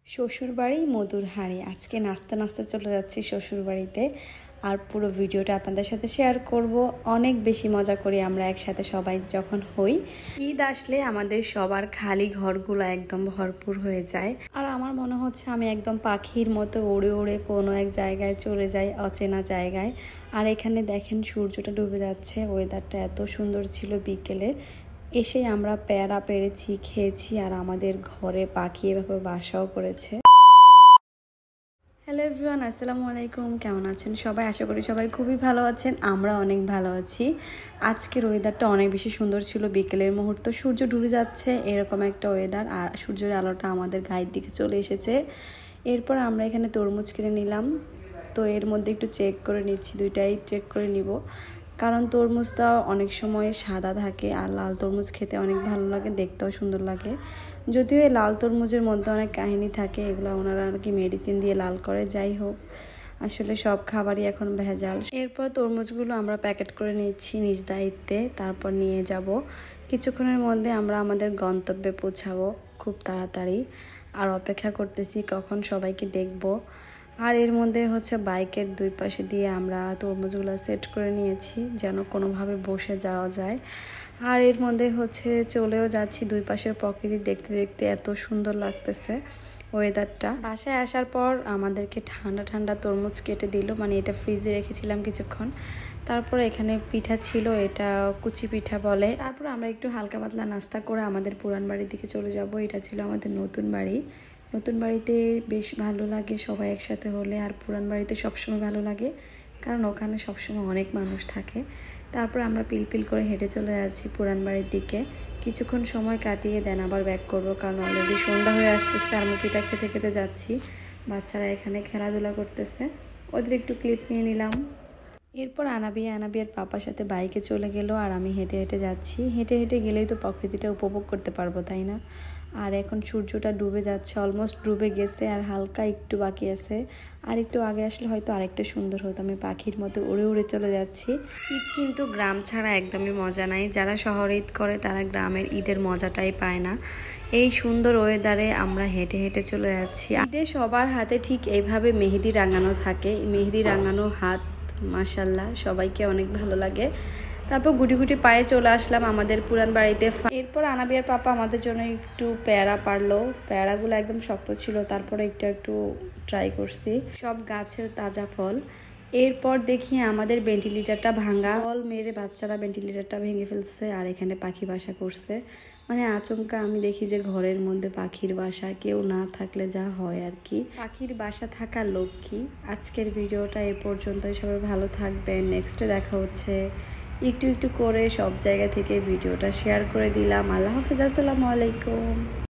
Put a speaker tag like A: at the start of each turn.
A: শ্বশুরবাড়ি মধুর হাঁড়ি। আজকে নাচতে নাচতে চলে যাচ্ছি শ্বশুরবাড়িতে, আর পুরো ভিডিওটা আপনাদের সাথে শেয়ার করব। অনেক বেশি মজা করি আমরা একসাথে সবাই যখন হই। ঈদ আসলে আমাদের সবার খালি ঘরগুলো একদম ভরপুর হয়ে যায়, আর আমার মনে হচ্ছে আমি একদম পাখির মতো উড়ে উড়ে কোনো এক জায়গায় চলে যাই, অচেনা জায়গায়। আর এখানে দেখেন সূর্যটা ডুবে যাচ্ছে, ওয়েদারটা এত সুন্দর ছিল। বিকেলে এসে আমরা পেয়ারা পেরেছি, খেয়েছি, আর আমাদের ঘরে পাখি এভাবে বাসাও করেছে। হ্যালো এভরিওয়ান, আসসালামু আলাইকুম। কেমন আছেন সবাই? আশা করি সবাই খুবই ভালো আছেন। আমরা অনেক ভালো আছি। আজকের ওয়েদারটা অনেক বেশি সুন্দর ছিল। বিকেলের মুহূর্ত, সূর্য ডুবে যাচ্ছে, এরকম একটা ওয়েদার, আর সূর্যের আলোটা আমাদের গায়ের দিকে চলে এসেছে। এরপর আমরা এখানে তরমুজ কিনে নিলাম। তো এর মধ্যে একটু চেক করে নিচ্ছি, দুইটাই চেক করে নিব, কারণ তরমুজটা অনেক সময় সাদা থাকে, আর লাল তরমুজ খেতে অনেক ভালো লাগে, দেখতেও সুন্দর লাগে। যদিও এই লাল তরমুজের মধ্যে অনেক কাহিনী থাকে, এগুলো ওনারা আর কি মেডিসিন দিয়ে লাল করে। যাই হোক, আসলে সব খাবারই এখন ভেজাল। এরপর তরমুজগুলো আমরা প্যাকেট করে নিচ্ছি নিজ দায়িত্বে, তারপর নিয়ে যাব। কিছুক্ষণের মধ্যে আমরা আমাদের গন্তব্যে পৌঁছাবো খুব তাড়াতাড়ি। আর অপেক্ষা করতেছি কখন সবাইকে দেখব। আর এর মধ্যে হচ্ছে বাইকের দুই পাশে দিয়ে আমরা তরমুজগুলো সেট করে নিয়েছি যেন কোনোভাবে বসে যাওয়া যায়। আর এর মধ্যে হচ্ছে চলেও যাচ্ছি, দুই পাশের প্রকৃতি দেখতে দেখতে এত সুন্দর লাগতেছে ওয়েদারটা। বাসায় আসার পর আমাদেরকে ঠান্ডা ঠান্ডা তরমুজ কেটে দিল, মানে এটা ফ্রিজে রেখেছিলাম কিছুক্ষণ। তারপর এখানে পিঠা ছিল, এটা কুচি পিঠা বলে। তারপর আমরা একটু হালকা পাতলা নাস্তা করে আমাদের পুরান বাড়ির দিকে চলে যাব। এটা ছিল আমাদের নতুন বাড়ি। নতুন বাড়িতে বেশ ভালো লাগে সবাই একসাথে হলে, আর পুরান বাড়িতে সবসময় ভালো লাগে কারণ ওখানে সবসময় অনেক মানুষ থাকে। তারপর আমরা পিলপিল করে হেঁটে চলে যাচ্ছি পুরান বাড়ির দিকে। কিছুক্ষণ সময় কাটিয়ে দেন আবার ব্যাক করবো, কারণ অলরেডি সন্ধ্যা হয়ে আসতেছে। আমরা পিঠা খেতে খেতে যাচ্ছি, বাচ্চারা এখানে খেলাধুলা করতেছে, ওদের একটু ক্লিপ নিয়ে নিলাম। এরপর আনাবিয়ার পাপার সাথে বাইকে চলে গেল, আর আমি হেঁটে হেঁটে যাচ্ছি। হেঁটে হেঁটে গেলেই তো প্রকৃতিটা উপভোগ করতে পারবো, তাই না? আর এখন সূর্যটা ডুবে যাচ্ছে, অলমোস্ট ডুবে গেছে, আর হালকা একটু বাকি আছে। আর একটু আগে আসলে হয়তো আরেকটা সুন্দর হতো। আমি পাখির মতো উড়ে উড়ে চলে যাচ্ছি। ঈদ কিন্তু গ্রাম ছাড়া একদমই মজা নাই। যারা শহরে ঈদ করে তারা গ্রামের ঈদের মজাটাই পায় না। এই সুন্দর ওয়েদারে আমরা হেঁটে হেঁটে চলে যাচ্ছি। ঈদে সবার হাতে ঠিক এইভাবে মেহেদি রাঙানো থাকে। মেহেদি রাঙানো হাত মাশাল্লাহ সবাইকে অনেক ভালো লাগে। তারপর গুটি গুটি পায়ে চলে আসলাম আমাদের পুরান বাড়িতে। এরপর আনাবিয়ার পাপা আমাদের জন্য একটু পেয়ারা পারলো। পেয়ারাগুলো একদম শক্ত ছিল, তারপরে একটু একটু ট্রাই করছি। সব গাছের তাজা ফল। এরপর দেখি আমাদের ভেন্টিলেটরটা ভাঙা, ফল মেরে বাচ্চারা ভেন্টিলেটরটা ভেঙে ফেলছে, আর এখানে পাখি বাসা করছে। মানে আচমকা আমি দেখি যে ঘরের মধ্যে পাখির বাসা, কেউ না থাকলে যা হয় আর কি। পাখির বাসা থাকা লক্ষ্মী। আজকের ভিডিওটা এ পর্যন্তই। সবাই ভালো থাকবেন। নেক্সটে দেখা হচ্ছে। একটু একটু করে সব জায়গা থেকে ভিডিওটা শেয়ার করে দিলাম। আল্লাহ হাফেজ, আসসালামু আলাইকুম।